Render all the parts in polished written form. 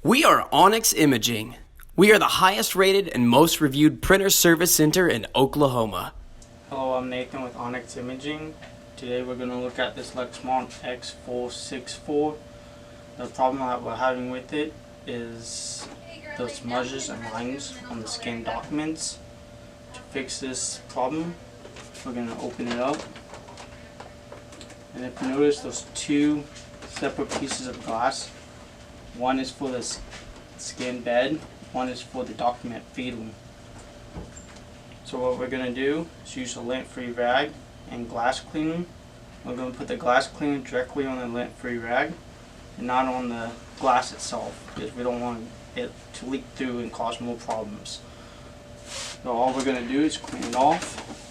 We are Onyx Imaging. We are the highest rated and most reviewed printer service center in Oklahoma. Hello, I'm Nathan with Onyx Imaging. Today we're going to look at this Lexmark X464. The problem that we're having with it is the smudges and lines on the scanned documents. To fix this problem, we're going to open it up. And if you notice, those two separate pieces of glass, one is for the scan bed, one is for the document feeding. So what we're going to do is use a lint-free rag and glass cleaner. We're going to put the glass cleaner directly on the lint-free rag and not on the glass itself, because we don't want it to leak through and cause more problems. So all we're going to do is clean it off.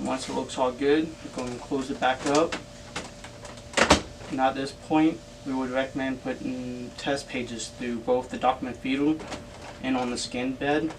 Once it looks all good, we're going to close it back up. And at this point, we would recommend putting test pages through both the document feeder and on the scan bed.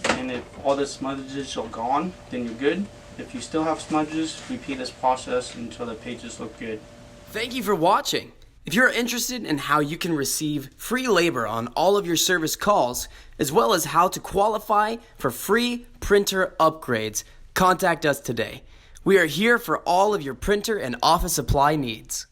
And if all the smudges are gone, then you're good. If you still have smudges, repeat this process until the pages look good. Thank you for watching. If you're interested in how you can receive free labor on all of your service calls, as well as how to qualify for free printer upgrades, contact us today. We are here for all of your printer and office supply needs.